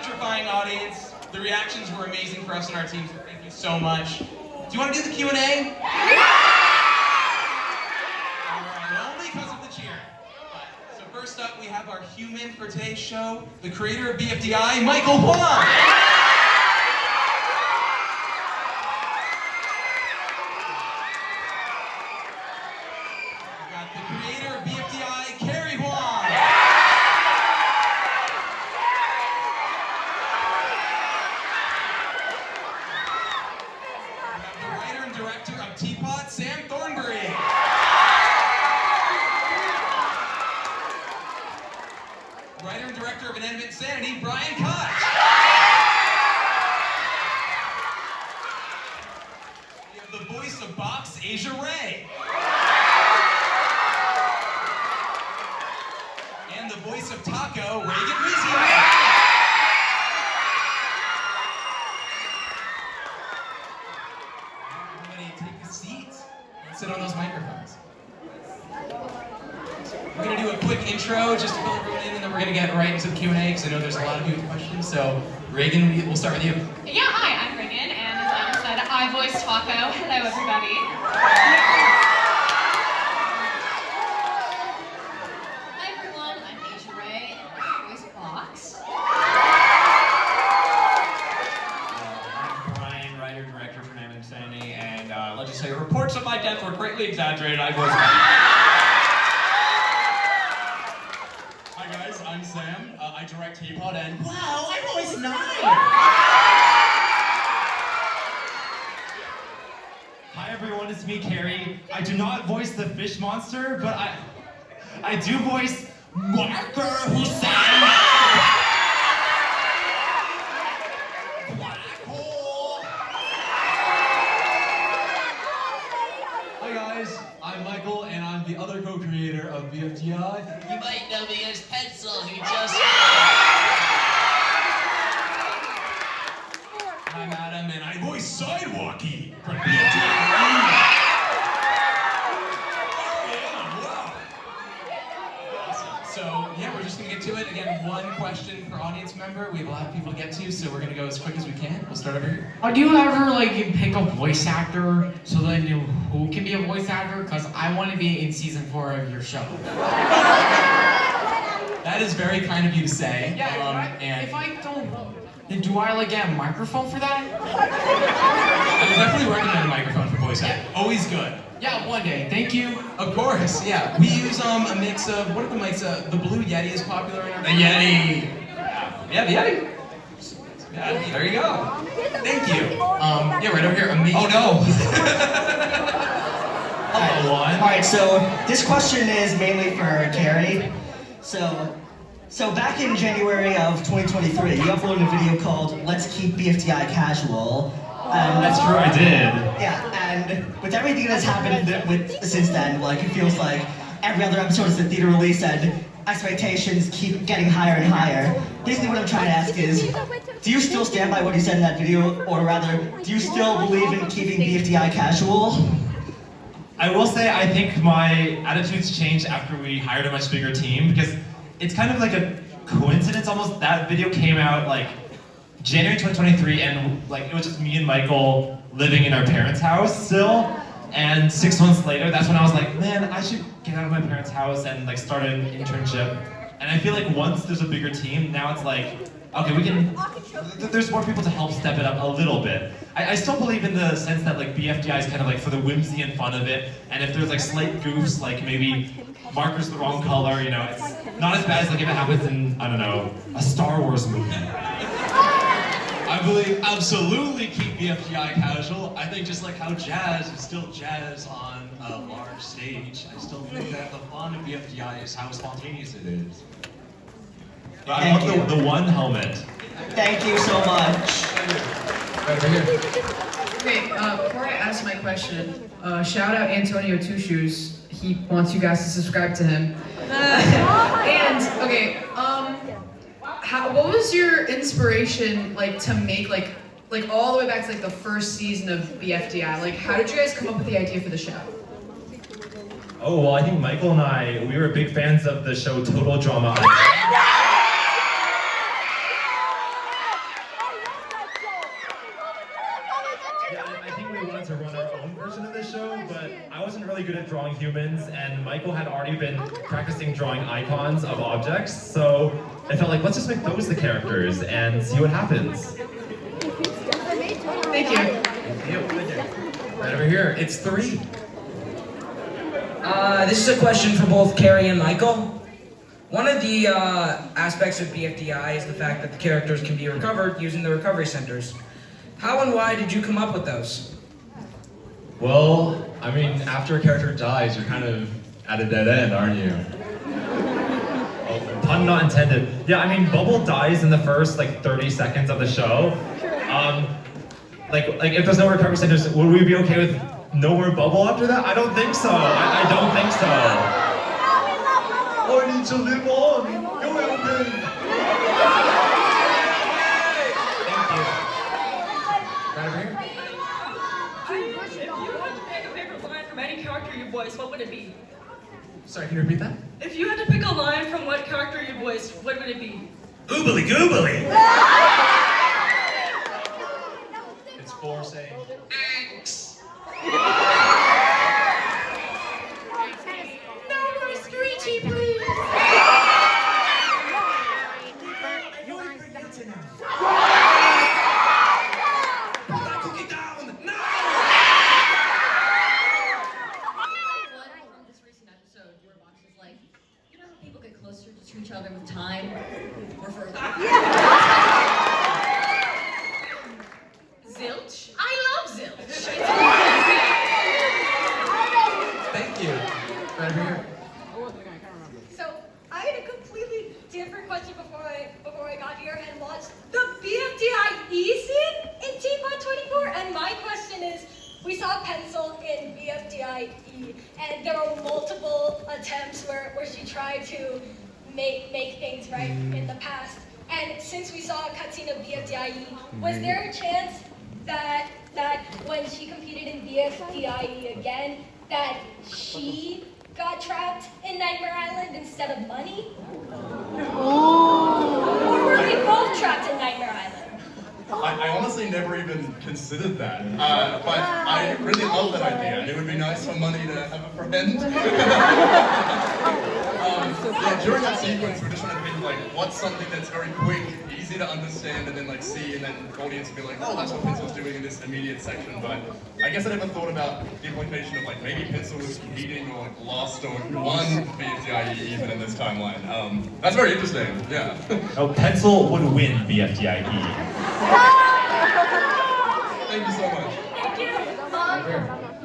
electrifying audience. The reactions were amazing for us and our team, so thank you so much. Do you want to do the Q&A? Alright, only because of the cheer. So first up, we have our human for today's show, the creator of bfdi, Michael Huang. Writer and director of Inanimate Insanity, Brian Koch. We have the voice of Box, Asia Ray. And the voice of Taco, Reagan Rizzi. Everybody take a seat and sit on those microphones. We're going to do a quick intro just to fill everyone in, and then we're going to get right into the Q&A because I know there's a lot of you with questions. So, Reagan, we'll start with you. Yeah, hi, I'm Reagan, and as Adam said, I voice Taco. Hello, everybody. Hi, everyone. I'm Asia Ray, and I voice Box. I'm Brian, writer, director for Inanimate Insanity, and let's just say reports of my death were greatly exaggerated. I voice Box. Hi guys, I'm Sam. I direct Teapot and Wow, I voice 9! Hi everyone, it's me, Carrie. I do not voice the fish monster, but I do voice Marker Hussein. Black hole. Hi guys, I'm Michael and I'm the other co-creator of bfdi. You might know me as Pencil, who just... I'm Adam and I voice Sidewalkie from bfdi. Awesome. So yeah, we're just gonna get to it. Again, one question per audience member. We have a lot of people to get to, so we're gonna go as quick as we can. We'll start over here. Do you ever pick a voice actor so that you know who can be a voice actor? Because I want to be in season 4 of your show. That is very kind of you to say. Yeah, if I don't, then do I get a microphone for that? I would definitely recommend a microphone for voice acting. Always good. Yeah, one day. Thank you. Of course, yeah. We use a mix of, what are the mics? The Blue Yeti is popular in our... The Yeti. Yeah, the Yeti. Yeah, there you go. Thank you. Yeah, right over here. Amazing. Oh no. Hello, one. Alright, so this question is mainly for Carrie. So back in January of 2023, you uploaded a video called Let's Keep BFDI Casual. That's true, I did. Yeah, and with everything that's happened since then, it feels like every other episode is a theater release and expectations keep getting higher and higher. Basically what I'm trying to ask is, do you still stand by what you said in that video, or rather, do you still believe in keeping BFDI casual? I will say I think my attitudes changed after we hired a much bigger team, because it's kind of like a coincidence almost. That video came out January 2023, and it was just me and Michael living in our parents' house still. And 6 months later, that's when I was like, man, I should get out of my parents' house and start an internship. And I feel like once there's a bigger team, now it's okay, there's more people to help step it up a little bit. I still believe in the sense that BFDI is kind of for the whimsy and fun of it. And if there's slight goofs, maybe marker's the wrong color, it's not as bad as if it happens in, I don't know, a Star Wars movie. I believe absolutely keep BFDI casual. I think just like how jazz is still jazz on a large stage, I still think that the fun of BFDI is how spontaneous it is. But I love the one helmet. Thank you so much. Right over here. Okay, before I ask my question, shout out Antonio Two Shoes. He wants you guys to subscribe to him. And okay, what was your inspiration to make all the way back to the first season of BFDI? How did you guys come up with the idea for the show? Oh, well, I think Michael and we were big fans of the show Total Drama. good at drawing humans, and Michael had already been practicing drawing icons of objects, so I felt like, let's just make those the characters and see what happens. Thank you. Thank you. Right over here, it's 3. This is a question for both Carrie and Michael. One of the aspects of BFDI is the fact that the characters can be recovered using the recovery centers. How and why did you come up with those? Well, I mean, after a character dies, you're kind of at a dead end, aren't you? Oh, pun not intended. Yeah, I mean, Bubble dies in the first, 30 seconds of the show. Like if there's no recovery centers, would we be okay with no more Bubble after that? I don't think so. I don't think so. I need to live on. Go help me. Thank you. Right over here. If you had to pick a favorite line from any character you voice, what would it be? Sorry, can you repeat that? If you had to pick a line from what character you voice, what would it be? Oobly goobly. It's 4 saying, X. No more screechy, please. From this recent episode where Box is like, you know how people get closer to each other with time or further? Zilch? I love Zilch. Thank you. Right over here. So I had a completely different question before I got here and watched the BFDI scene in Team 124. And my question is, we saw Pencil in BFDI and there were multiple attempts where she tried to make things right in the past. And since we saw a cutscene of BFDI, was there a chance that when she competed in BFDI again, that she got trapped in Nightmare Island instead of Money? Or were they both trapped in Nightmare Island? I honestly never even considered that, but I really love that idea. It would be nice for Money to have a friend. Yeah, during that sequence, we're just trying to think what's something that's very quick, easy to understand, and then see, and then the audience would be like, oh, that's what Pencil's doing in this immediate section. But I guess I never thought about the implication of maybe Pencil was competing or lost or won BFDIE even in this timeline. That's very interesting. Yeah. Oh, Pencil would win BFDIE. Thank you so much. Thank you.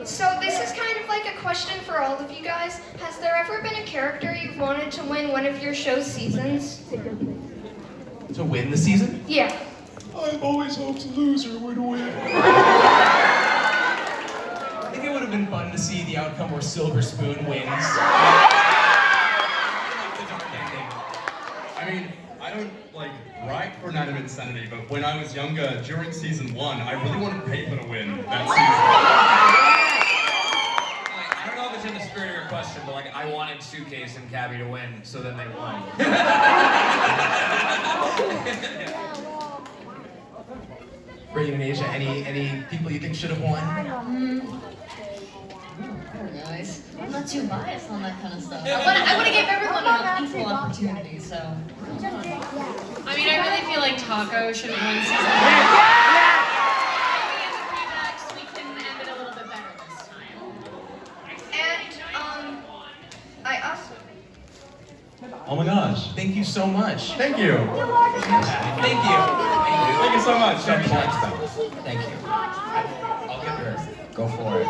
So this is kind of like a question for all of you guys. Has there ever been a character you've wanted to win one of your show's seasons? To win the season? Yeah. I've always hoped loser would win. I think it would have been fun to see the outcome where Silver Spoon wins. The dark ending. I mean, I don't write for Inanimate Insanity, but when I was younger, during season 1, I really wanted Paper to win that I don't know if it's in the spirit of your question, but I wanted Suitcase and Cabby to win, so then they won. Reagan and Asia, any people you think should have won? I don't know, I'm not too biased on that kind of stuff. I want to give everyone an equal opportunity, so. I mean, I really feel like Taco should have won season 1. Maybe in the pre-max we can end it a little bit better this time. And I asked. Oh my gosh. Thank you so much. Thank you. Thank you. Thank you so much. Thank you. I'll get there. Go for it.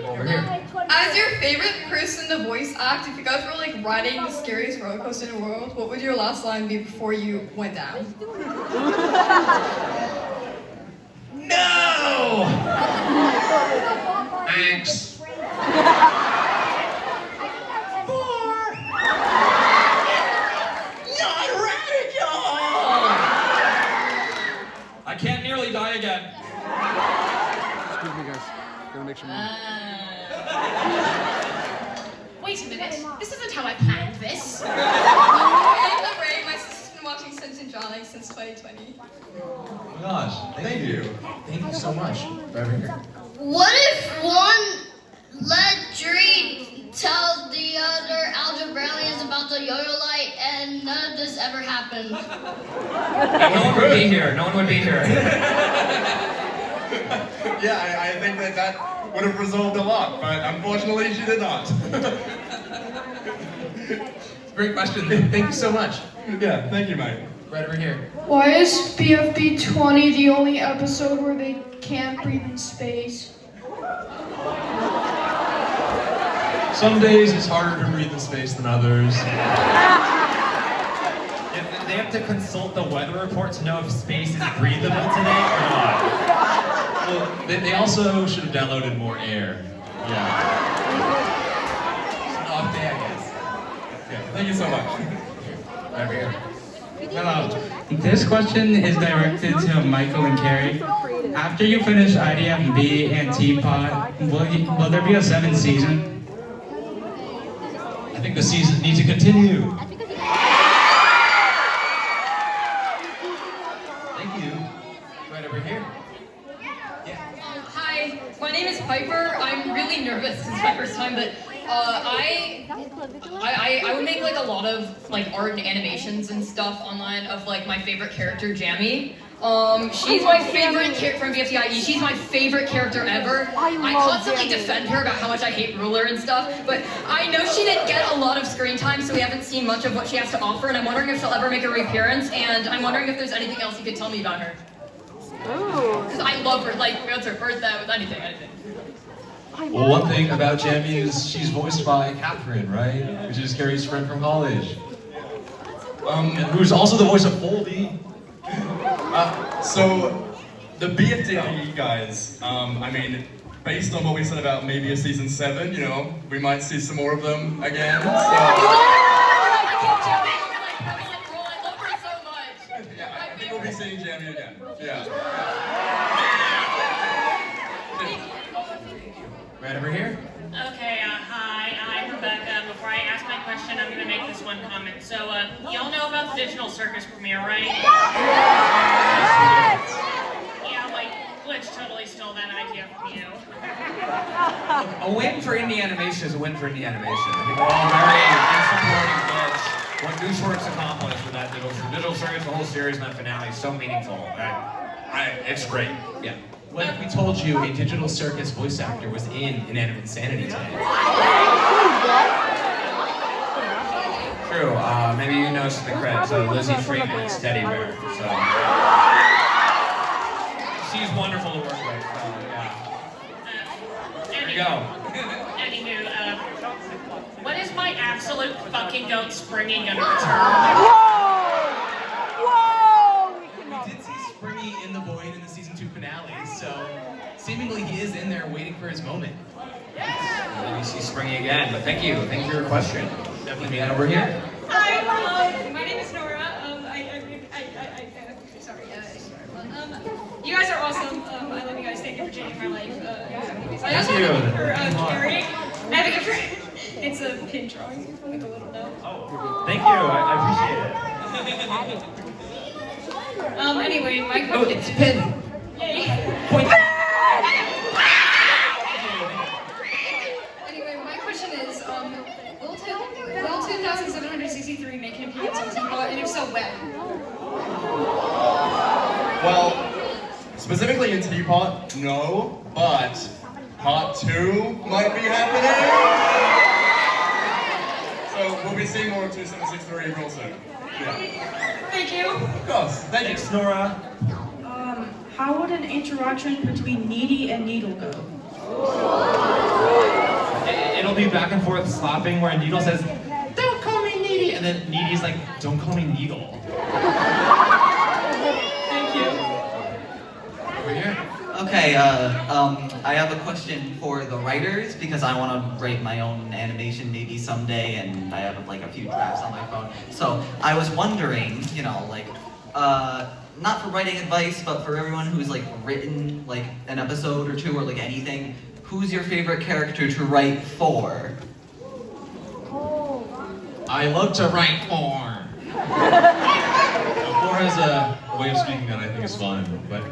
Over here. As your favorite person to voice act, if you guys were riding the scariest roller coaster in the world, what would your last line be before you went down? No! Thanks. I can't nearly die again. Excuse me, guys. Gotta make sure. Wait a minute. This isn't how I planned this. My sister's been watching Simpson Drawing since 2020. Oh my gosh. Thank you. Thank you so much. Over here. What if one led the yo-yo light, and none of this ever happened. No one would be here. No one would be here. Yeah, I think that would have resolved a lot, but unfortunately she did not. Great question. Thank you so much. Yeah, thank you, Mike. Right over here. Why is BFB 20 the only episode where they can't breathe in space? Some days it's harder to breathe in space than others. They have to consult the weather report to know if space is breathable today or not. Well, they also should have downloaded more air. Yeah. It's an off day, I guess. Yeah, thank you so much. Right over here. Hello. This question is directed to Michael and Carrie. After you finish IDFB and Teapot, will there be a 7th season? I think the seasons need to continue. Thank you. Right over here. Hi, my name is Piper. I'm really nervous. This is my first time, but I would make like a lot of like art and animations and stuff online of like my favorite character, Jamie. She's my favorite character from bfdi. She's my favorite character ever. I constantly defend her about how much I hate Ruler and stuff, but I know she didn't get a lot of screen time, so we haven't seen much of what she has to offer, and I'm wondering if she'll ever make a reappearance, and I'm wondering if there's anything else you could tell me about her. Because I love her, like, what's her birthday, with anything. Well, one thing about Jamie is she's voiced by Catherine, right? Which is Carrie's friend from college. And who's also the voice of Foldy. So, the BFDI guys, I mean, based on what we said about maybe a season 7, you know, we might see some more of them again, so... Yeah, I think we'll be seeing Jamie again, yeah. Right over here. Okay, hi, I'm Rebecca. Before I ask my question, I'm gonna make this one comment. So, y'all know about the Digital Circus premiere, right? Yeah, like, Glitch totally stole that idea from you. A win for indie animation is a win for indie animation. I think we're all very in supporting Glitch. What Gooseworks accomplished with that Digital Circus, the whole series, and that finale is so meaningful. It's great. Yeah. What if we told you a Digital Circus voice actor was in Inanimate Insanity today? True. Maybe you know some of the credits. Lizzie Freeman's Teddy Bear. So she's wonderful to work with. So yeah. There you go. Anywho, when is my absolute fucking goat Springy gonna return? We did see Springy in the Void in the season 2 finale, so seemingly he is in there waiting for his moment. Maybe see Springy again, but thank you. Thank you for your question. Definitely be over here. Hi, my name is Nora. Sorry. You guys are awesome. I love you guys. Thank you for changing my life. I also have a gift for Carrie. I have a gift for. It's a pin drawing, like a little note. Oh, thank you. I appreciate it. Anyway, my question. Oh, it's a pin. Yay. Point. Anyway, my question is, will 2,763 make an appearance on Teapot, and if so, when? Well, specifically in Teapot, no, but part 2 might be happening. So we'll be seeing more of 2763 real soon. Yeah. Thank you. Of course. Thanks, Nora. How would an interaction between Needy and Needle go? It'll be back and forth slapping where Needle says, "Don't call me Needy," and then Needy's like, "Don't call me Needle." Thank you. Over here. Okay, I have a question for the writers because I want to write my own animation maybe someday, and I have like a few drafts on my phone. So I was wondering, you know, like, not for writing advice, but for everyone who's like written like an episode or 2 or like anything, who's your favorite character to write for? I love to write for. Four has a way of speaking that I think is fun, but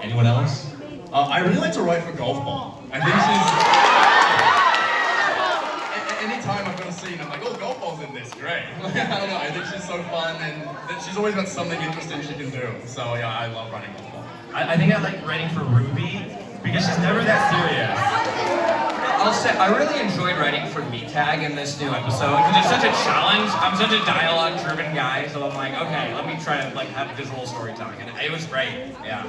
anyone else? I really like to write for Golf Ball. I think she's... Anytime I've got a scene, I'm like, oh, Golf Ball's in this. is great. I don't know, I think she's so fun, and she's always got something interesting she can do. So yeah, I love writing with her. I think I like writing for Ruby because she's never that serious. I'll say, I really enjoyed writing for Tag in this new episode because it's such a challenge. I'm such a dialogue-driven guy, so I'm like, okay, let me try to like have visual storytelling, and it was great. Yeah.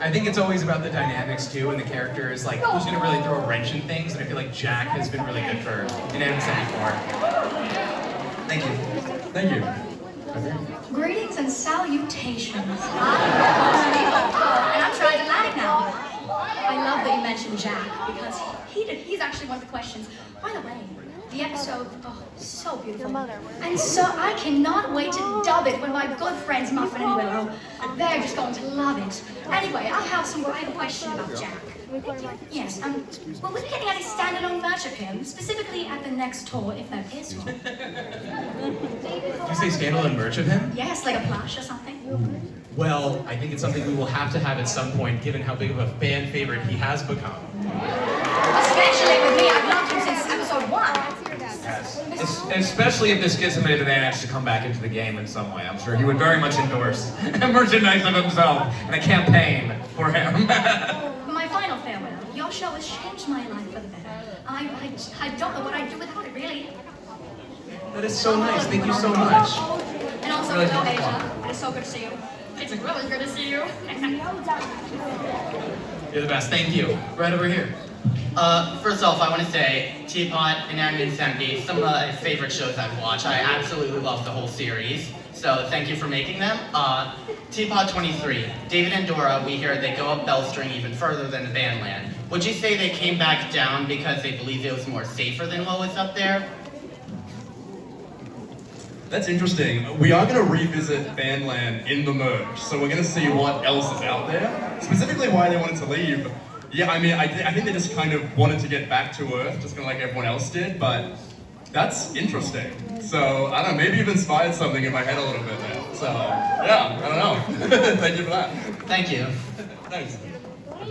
I think it's always about the dynamics too, and the characters, like who's gonna really throw a wrench in things, and I feel like Jack has been really good for in M74. Thank you. Thank you. Greetings and salutations. And I'm transatlantic now. I love that you mentioned Jack because he's actually one of the questions. By the way, the episode, oh, so beautiful. And so I cannot wait to dub it with my good friends Muffin and Willow. They're just going to love it. Anyway, I have a question about Jack. Yes, will we be getting any standalone merch of him, specifically at the next tour, if there is one? You say standalone merch of him? Yes, like a plush or something. Well, I think it's something we will have to have at some point, given how big of a fan favorite he has become. Especially with me, I've loved him since episode 1. Yes. Especially if this gives him an advantage to come back into the game in some way. I'm sure he would very much endorse merchandise of himself and a campaign for him. My final farewell. Your show has changed my life for the better. I don't know what I'd do without it, really. That is so nice. Thank you so much. And also, Really hello, good. Asia. It's so good to see you. It's really good to see you. You're the best. Thank you. Right over here. First off, I want to say Teapot and Anime Insanity, some of my favorite shows I've watched. I absolutely love the whole series, so thank you for making them. Teapot 23, David and Dora, we hear they go up Bellstring even further than the Bandland. Would you say they came back down because they believed it was more safer than what was up there? That's interesting. We are going to revisit Bandland in the merge, so we're going to see what else is out there. Specifically why they wanted to leave. Yeah, I mean, I think they just kind of wanted to get back to Earth, just kind of like everyone else did, but that's interesting. So, I don't know, maybe you've inspired something in my head a little bit there. So, yeah, I don't know. Thank you for that. Thank you. Thanks.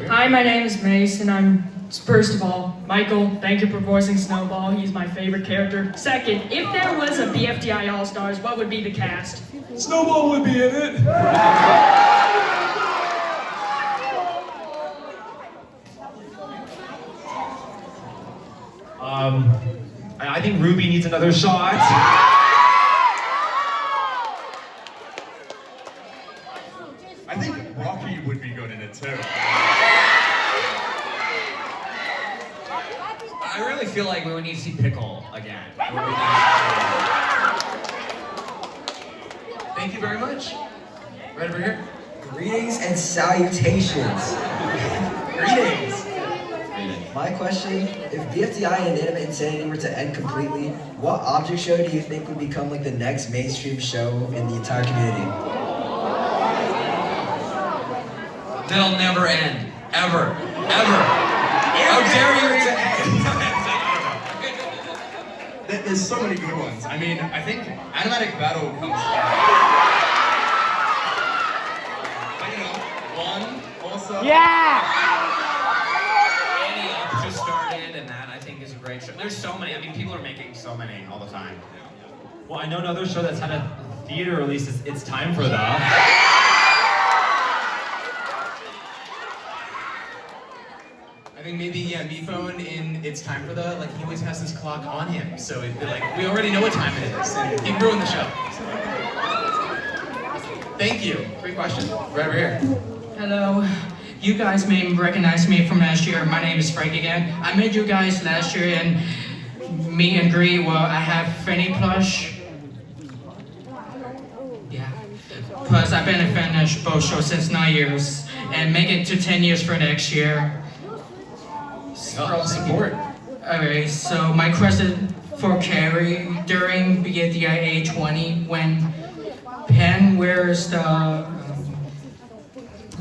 Hi, my name is Mace, and I'm, first of all, Michael, thank you for voicing Snowball. He's my favorite character. Second, if there was a BFDI All-Stars, what would be the cast? Snowball would be in it. I think Ruby needs another shot. I think Rocky would be good in it too. I really feel like we would need to see Pickle again. Thank you very much. Right over here. Greetings and salutations. Greetings. My question, if BFDI and Anime Insanity were to end completely, what object show do you think would become like the next mainstream show in the entire community? They'll never end. Ever. Ever. How dare you to end? There's so many good ones. I mean, I think Animatic Battle comes but you know, one also. Yeah! Annie Up just started, and that I think is a great show. There's so many. I mean, people are making so many all the time. Well, I know another show that's had a theater release is It's Time for the. I think maybe, yeah, Mephone in It's Time for the, like, he always has this clock on him, so it, like, we already know what time it is, and he ruined the show. Thank you. Great question. Right over here. Hello. You guys may recognize me from last year. My name is Frank again. I met you guys last year in meet and greet. Well, I have Fanny plush. Yeah. Plus, I've been a fan of both shows since 9 years, and make it to 10 years for next year. For all the support. Alright, so my question for Carrie, during BFDI A20, when Penn wears the, I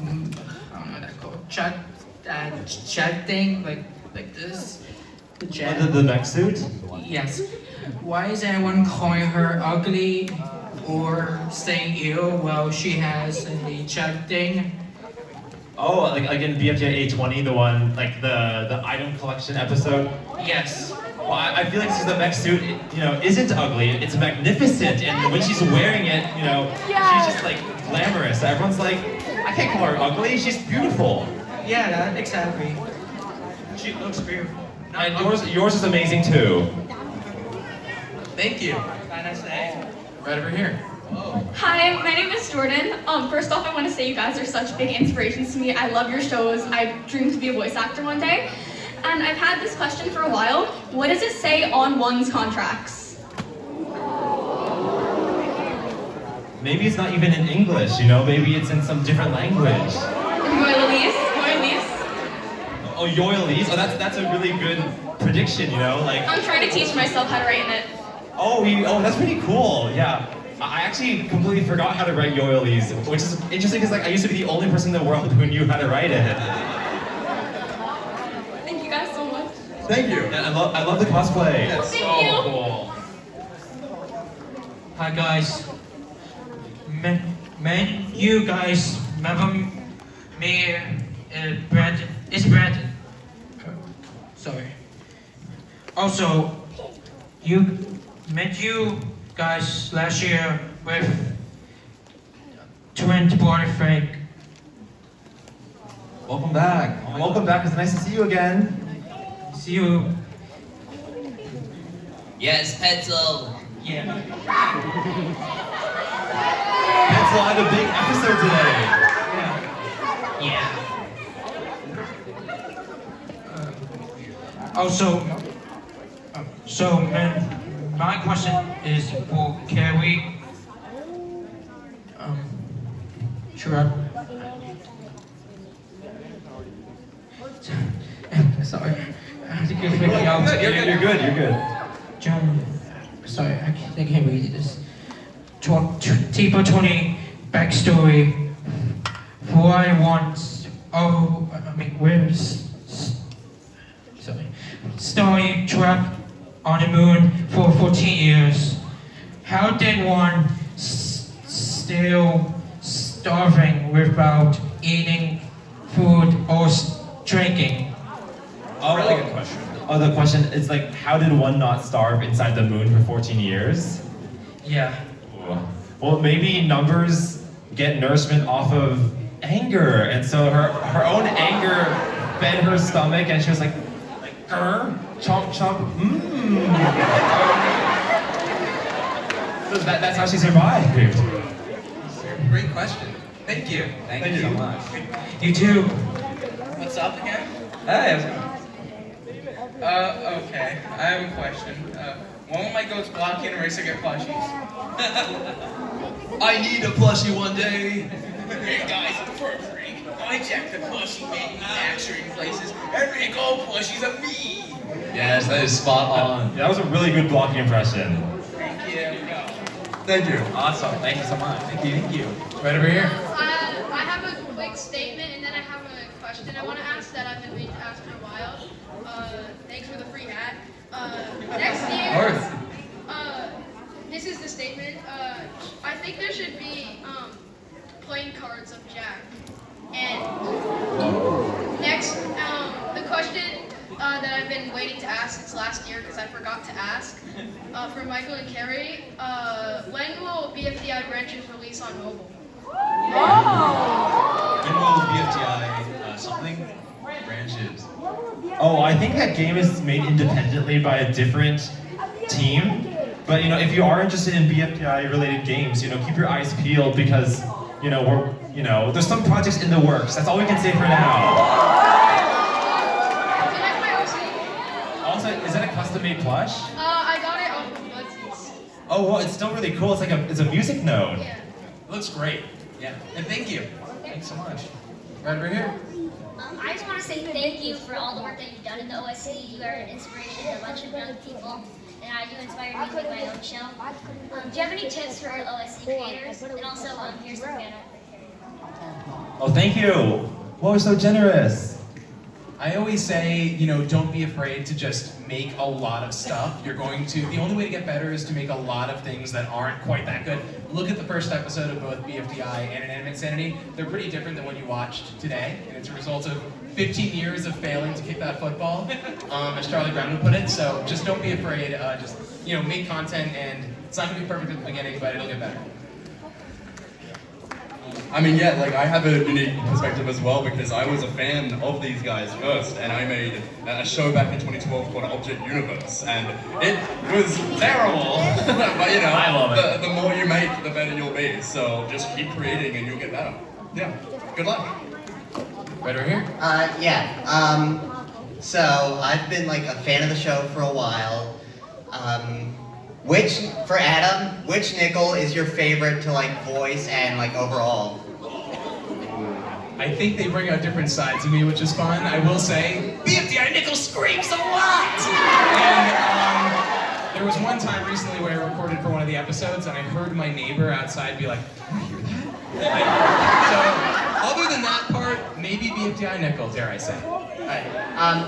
don't know what that's called, jet thing, like this, the jet. The mech suit? Yes. Why is anyone calling her ugly or saying ill while she has a jet thing? Oh, like in BFJ A20, the one, like the item collection episode? Yes. Well, I feel like this is the mech suit, isn't ugly. It's magnificent, and when she's wearing it, she's just like glamorous. Everyone's like, I can't call her ugly. She's beautiful. Yeah, that, exactly. She looks beautiful. And yours is amazing too. Thank you. Have a nice day. Right over here. Hi, my name is Jordan. First off, I want to say you guys are such big inspirations to me. I love your shows. I dream to be a voice actor one day. And I've had this question for a while. What does it say on one's contracts? Maybe it's not even in English, maybe it's in some different language. Royalties. Oh, yoilies? Oh, that's a really good prediction, I'm trying to teach myself how to write in it. Oh, that's pretty cool, yeah. I actually completely forgot how to write yoilies, which is interesting because I used to be the only person in the world who knew how to write it. Thank you guys so much. Thank you. And I love the cosplay. That's so cool. Hi guys. Man, you guys remember me, Brandon? It's Brandon. Sorry. Also, you guys last year with twin brother Frank. Welcome back. Welcome back. It's nice to see you again. See you. Yes, Pencil. Yeah. Pencil had a big episode today. Yeah. Also, my question is for Carrie. Sure. Sorry, I have to get it out. You're good. John, sorry, I can't read this. Tipo 20 backstory. Why once? Sorry. Story trapped on the moon for 14 years. How did one still starving without eating food or drinking? Oh, really good question. Oh, the question is like, how did one not starve inside the moon for 14 years? Yeah. Well, maybe Numbers get nourishment off of anger, and so her own anger fed her stomach, and she was like, chomp chomp, So that's how she survived. Great question. Thank you. Thank you so much. You too. What's up again? Hey, how's it going? Okay. I have a question. When will my goats block in a race to get plushies? I need a plushie one day. Hey guys, for a freak, I jacked the plushie manufacturing places. Every gold plushie's a me. Yes, that is spot on. Yeah, that was a really good blocking impression. Thank you. Thank you. Awesome. Thank you so much. Thank you. Right over here. I have a quick statement and then I have a question I want to ask that I've been waiting to ask for a while. Thanks for the free hat. Next year, this is the statement. I think there should be playing cards of Jack. And next, the question that I've been waiting to ask since last year because I forgot to ask for Michael and Carrie. When will BFDI branches release on mobile? When will BFDI something? Branches. Oh, I think that game is made independently by a different team. But if you are interested in BFDI related games, keep your eyes peeled because there's some projects in the works. That's all we can say for now. Also, is that a custom-made plush? I got it off of Budsies. Oh, well, it's still really cool. It's a music node. Yeah. It looks great. Yeah. And thank you. Thanks so much. Right over here. I just want to say thank you for all the work that you've done in the OSC. You are an inspiration to a bunch of young people, and you inspired me to make my own show. Do you have any tips for OSC creators? And also, here's some fan art. Oh, thank you. Whoa, you're so generous. I always say, don't be afraid to just make a lot of stuff. The only way to get better is to make a lot of things that aren't quite that good. Look at the first episode of both BFDI and Inanimate Insanity. They're pretty different than what you watched today, and it's a result of 15 years of failing to kick that football, as Charlie Brown would put it. So just don't be afraid, make content, and it's not gonna be perfect at the beginning, but it'll get better. I mean, yeah, like I have a unique perspective as well because I was a fan of these guys first, and I made a show back in 2012 called Object Universe, and it was terrible. But I love it. The more you make, the better you'll be. So just keep creating, and you'll get better. Yeah. Good luck. Right over here. So I've been like a fan of the show for a while. For Adam, which nickel is your favorite to like voice and like overall? I think they bring out different sides of me, which is fun. I will say, BFDI nickel screams a lot! And there was one time recently where I recorded for one of the episodes and I heard my neighbor outside be like, "Can you hear that?" So, other than that part, maybe BFDI nickel, dare I say.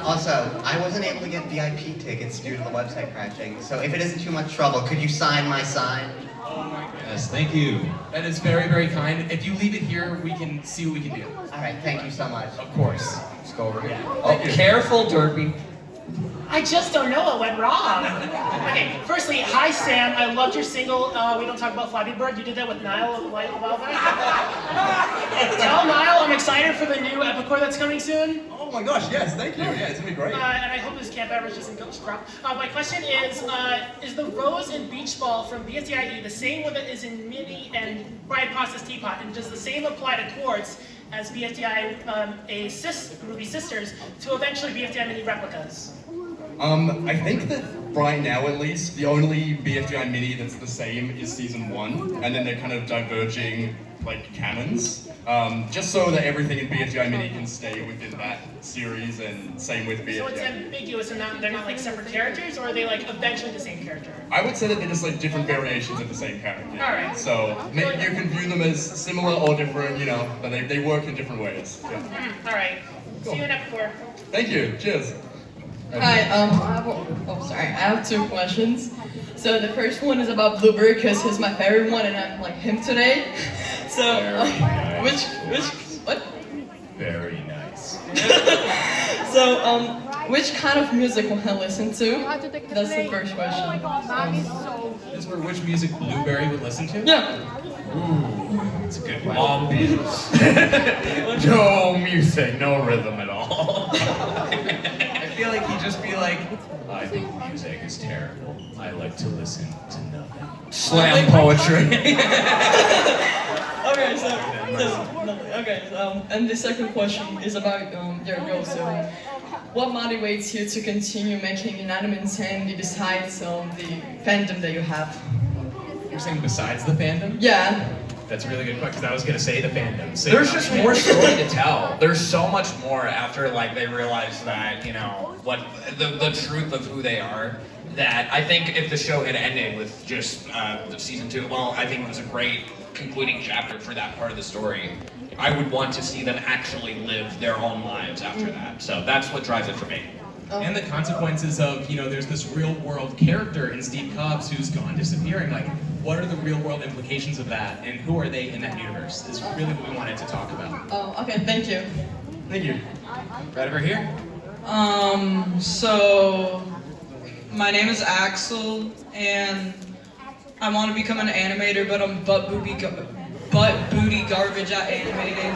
Also, I wasn't able to get VIP tickets due to the website crashing, so if it isn't too much trouble, could you sign my sign? Yes, thank you. That is very, very kind. If you leave it here, we can see what we can do. Alright, thank you so much. Of course. Let's go over here. Oh, careful, Derby. I just don't know what went wrong. Okay, firstly, hi Sam, I loved your single, We Don't Talk About Flappy Bird. You did that with Niall a while back. Tell Niall I'm excited for the new Epicor that's coming soon. Oh my gosh, yes, thank you. Yeah, it's gonna be great. And I hope his camp average doesn't go drop. My question is the Rose and Beach Ball from BFDIE the same one that is in Mini and Brian Pasta's Teapot? And does the same apply to Quartz as BFDI Ruby Sisters to eventually BFDI Mini replicas? I think that right now, at least, the only BFDI mini that's the same is season 1, and then they're kind of diverging, like, canons, just so that everything in BFDI mini can stay within that series, and same with BFDI. So it's ambiguous and they're not like separate characters, or are they like eventually the same character? I would say that they're just like different variations of the same character. Alright. So you can view them as similar or different, but they work in different ways. Yeah. Alright. See you in Epicor. Thank you. Cheers. Hi, I have 2 questions. So the first one is about Blueberry because he's my favorite one and I'm like him today. So, what? Very nice. So, which kind of music will I listen to? That's the first question. Is for which music Blueberry would listen to? Yeah. Ooh, that's a good one. No music, no rhythm at all. I feel like he'd just be like, I think music is terrible. I like to listen to nothing. Slam poetry. And the second question is about your goal. So, what motivates you to continue making Inanimate Insanity besides the fandom that you have? You're saying besides the fandom? Yeah. That's a really good question, because I was going to say the fandom. So There's just more story to tell. There's so much more after they realize that, what the truth of who they are, that I think if the show had ended with just the season 2, well, I think it was a great concluding chapter for that part of the story. I would want to see them actually live their own lives after that. So that's what drives it for me. And the consequences of, there's this real world character in Steve Cobbs who's gone disappearing. Like, what are the real world implications of that, and who are they in that universe is really what we wanted to talk about. Oh, okay, thank you. Thank you. Right over here. So, my name is Axel, and I want to become an animator, but I'm butt booty garbage at animating.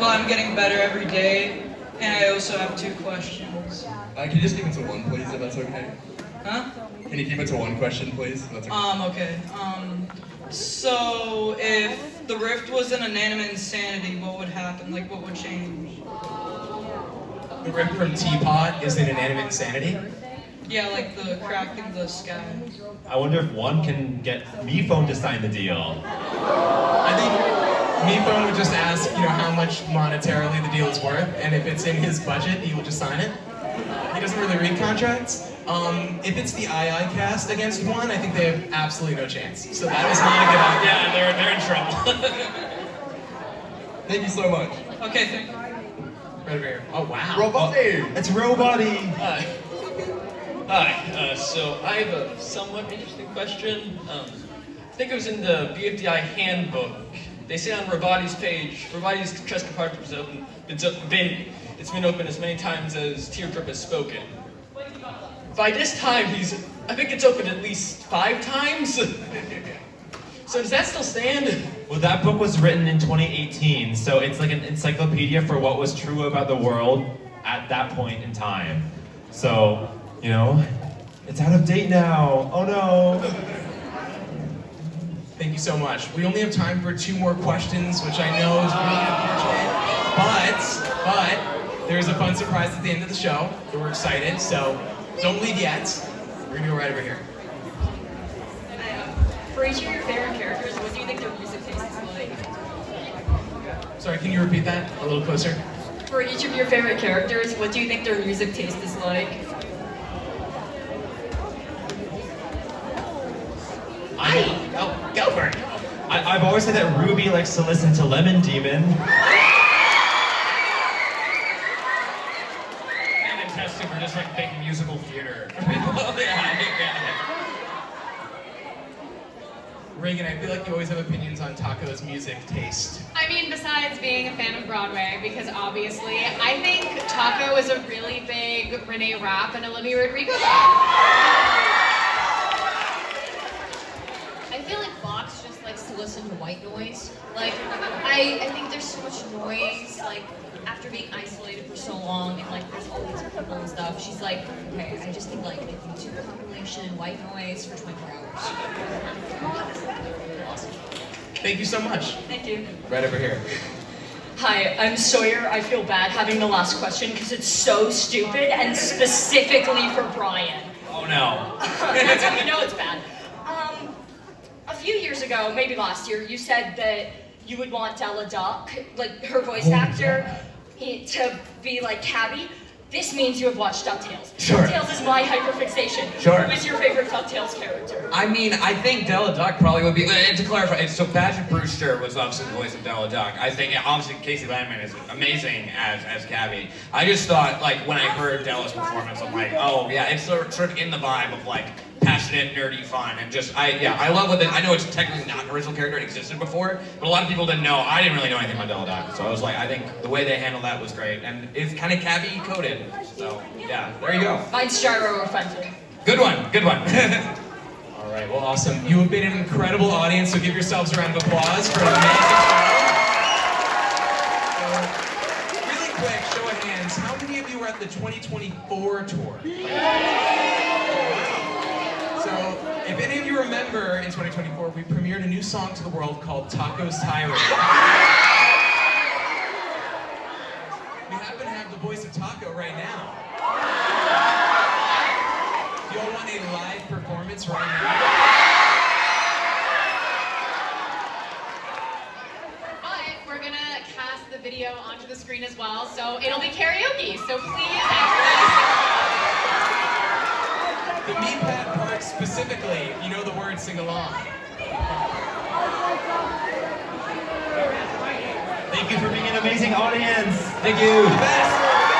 But I'm getting better every day, and I also have 2 questions. Can you just keep it to 1, please, if that's okay? Huh? Can you keep it to 1 question, please? That's okay. Okay. So if the rift was an Inanimate Insanity, what would happen? Like, what would change? The rip from Teapot is an Inanimate Insanity? Yeah, like the crack in the sky. I wonder if one can get MePhone to sign the deal. I think MePhone would just ask, how much monetarily the deal is worth, and if it's in his budget, he will just sign it. He doesn't really read contracts. If it's the II cast against one, I think they have absolutely no chance. So that is not a good idea. Yeah, they're in trouble. Thank you so much. Okay, thank you. Right over here. Oh, wow. Roboty! It's Roboty! Hi, so I have a somewhat interesting question. I think it was in the BFDI handbook. They say on Ravati's page, Ravati's chest compartment is open. It's been open as many times as Teardrop has spoken. By this time, I think it's open at least 5 times. So does that still stand? Well, that book was written in 2018, so it's like an encyclopedia for what was true about the world at that point in time. So, you know, it's out of date now. Oh no. Thank you so much. We only have time for 2 more questions, which I know is really unfortunate. But there's a fun surprise at the end of the show. We're excited, so don't leave yet. We're gonna go right over here. For each of your favorite characters, what do you think their music taste is like? Sorry, can you repeat that a little closer? For each of your favorite characters, what do you think their music taste is like? Oh, go for it. I've always said that Ruby likes to listen to Lemon Demon. And then testing for just like big musical theater. Reagan, I feel like you always have opinions on Taco's music taste. I mean, besides being a fan of Broadway, because obviously, I think Taco is a really big Renee Rapp and Olivia Rodrigo fan. I feel like Vox just likes to listen to white noise. Like, I think there's so much noise, like, after being isolated for so long, and like, there's all these people and stuff, she's like, okay, I just think like a YouTube compilation, white noise for 24 hours. Awesome. Thank you so much. Thank you. Right over here. Hi, I'm Sawyer. I feel bad having the last question because it's so stupid and specifically for Brian. Oh no. That's how you know it's bad. A few years ago, maybe last year, you said that you would want Della Duck, like her voice actor, to be like Cabby. This means you have watched DuckTales. Sure. DuckTales is my hyperfixation. Sure. Who is your favorite DuckTales character? I mean, I think Della Duck probably would be, and to clarify, so Patrick Brewster was obviously the voice of Della Duck. I think, obviously, Casey Landman is amazing as Cabby. I just thought, like, when I heard Della's performance, I'm like, oh, yeah, it's sort of in the vibe of, like, passionate, nerdy fun, and just, I love what I know it's technically not an original character, it existed before, but a lot of people didn't know. I didn't really know anything about Della Duck, so I was like, I think the way they handled that was great, and it's kind of Cabby coded, so, yeah, there you go. Mine's Gyro Offensive. Good one, good one. All right, well, awesome. You have been an incredible audience, so give yourselves a round of applause for an amazing show. Really quick, show of hands, how many of you were at the 2024 tour? So, if any of you remember, in 2024, we premiered a new song to the world called Taco's Tirade. We happen to have the voice of Taco right now. Do y'all want a live performance right now? But we're gonna cast the video onto the screen as well, so it'll be karaoke. So please, everybody. The meatpad part specifically, if you know the word, sing along. Thank you for being an amazing audience. Thank you. The best.